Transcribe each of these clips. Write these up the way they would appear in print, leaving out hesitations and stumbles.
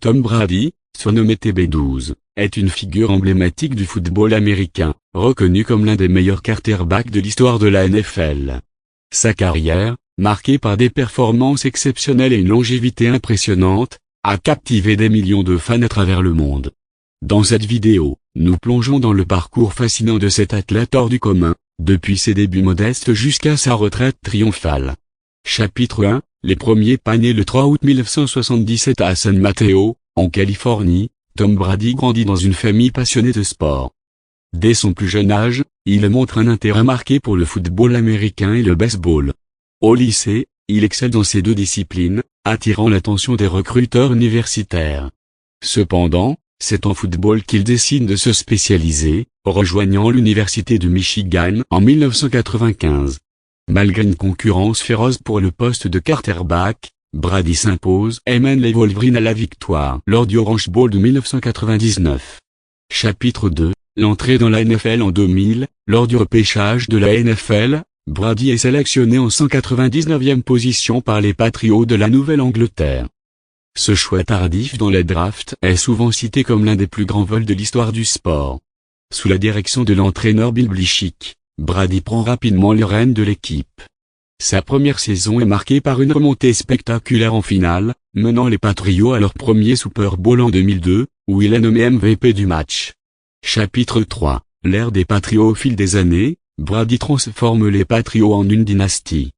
Tom Brady, surnommé TB12, est une figure emblématique du football américain, reconnu comme l'un des meilleurs quarterbacks de l'histoire de la NFL. Sa carrière, marquée par des performances exceptionnelles et une longévité impressionnante, a captivé des millions de fans à travers le monde. Dans cette vidéo, nous plongeons dans le parcours fascinant de cet athlète hors du commun, depuis ses débuts modestes jusqu'à sa retraite triomphale. Chapitre 1, les premiers pas. Né le 3 août 1977 à San Mateo, en Californie, Tom Brady grandit dans une famille passionnée de sport. Dès son plus jeune âge, il montre un intérêt marqué pour le football américain et le baseball. Au lycée, il excelle dans ces deux disciplines, attirant l'attention des recruteurs universitaires. Cependant, c'est en football qu'il décide de se spécialiser, rejoignant l'université du Michigan en 1995. Malgré une concurrence féroce pour le poste de quarterback, Brady s'impose et mène les Wolverines à la victoire lors du Orange Bowl de 1999. Chapitre 2, l'entrée dans la NFL en 2000, lors du repêchage de la NFL, Brady est sélectionné en 199e position par les Patriots de la Nouvelle-Angleterre. Ce choix tardif dans la draft est souvent cité comme l'un des plus grands vols de l'histoire du sport. Sous la direction de l'entraîneur Bill Belichick, Brady prend rapidement les rênes de l'équipe. Sa première saison est marquée par une remontée spectaculaire en finale, menant les Patriots à leur premier Super Bowl en 2002, où il est nommé MVP du match. Chapitre 3, l'ère des Patriots. Au fil des années, Brady transforme les Patriots en une dynastie.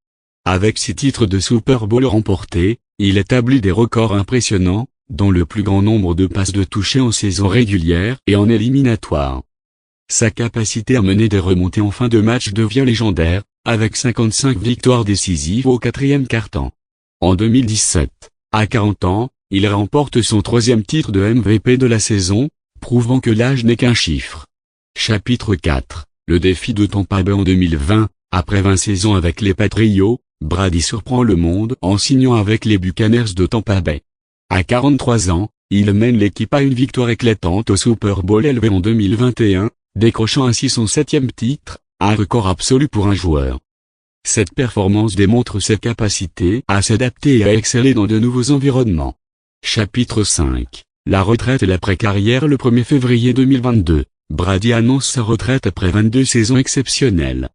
Avec 6 titres de Super Bowl remportés, il établit des records impressionnants, dont le plus grand nombre de passes de toucher en saison régulière et en éliminatoire. Sa capacité à mener des remontées en fin de match devient légendaire, avec 55 victoires décisives au 4e quart-temps. En 2017, à 40 ans, il remporte son 3e titre de MVP de la saison, prouvant que l'âge n'est qu'un chiffre. Chapitre 4, le défi de Tampa Bay en 2020, après 20 saisons avec les Patriots, Brady surprend le monde en signant avec les Buccaneers de Tampa Bay. À 43 ans, il mène l'équipe à une victoire éclatante au Super Bowl élevé en 2021, décrochant ainsi son 7e titre, un record absolu pour un joueur. Cette performance démontre ses capacités à s'adapter et à exceller dans de nouveaux environnements. Chapitre 5, la retraite et l'après-carrière. Le 1er février 2022, Brady annonce sa retraite après 22 saisons exceptionnelles.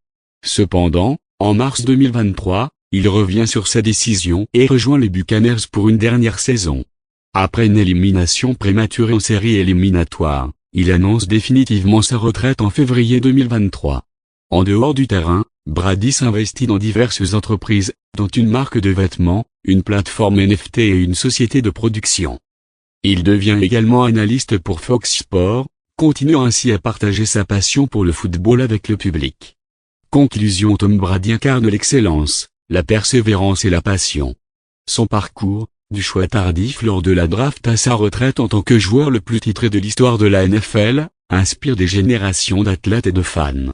Cependant, en mars 2023, il revient sur sa décision et rejoint les Buccaneers pour une dernière saison. Après une élimination prématurée en série éliminatoire, il annonce définitivement sa retraite en février 2023. En dehors du terrain, Brady s'investit dans diverses entreprises, dont une marque de vêtements, une plateforme NFT et une société de production. Il devient également analyste pour Fox Sports, continuant ainsi à partager sa passion pour le football avec le public. Conclusion. Tom Brady incarne l'excellence, la persévérance et la passion. Son parcours, du choix tardif lors de la draft à sa retraite en tant que joueur le plus titré de l'histoire de la NFL, inspire des générations d'athlètes et de fans.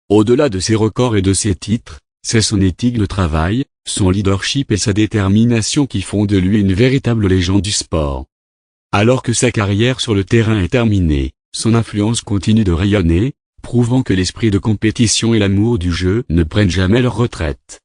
Au-delà de ses records et de ses titres, c'est son éthique de travail, son leadership et sa détermination qui font de lui une véritable légende du sport. Alors que sa carrière sur le terrain est terminée, son influence continue de rayonner, prouvant que l'esprit de compétition et l'amour du jeu ne prennent jamais leur retraite.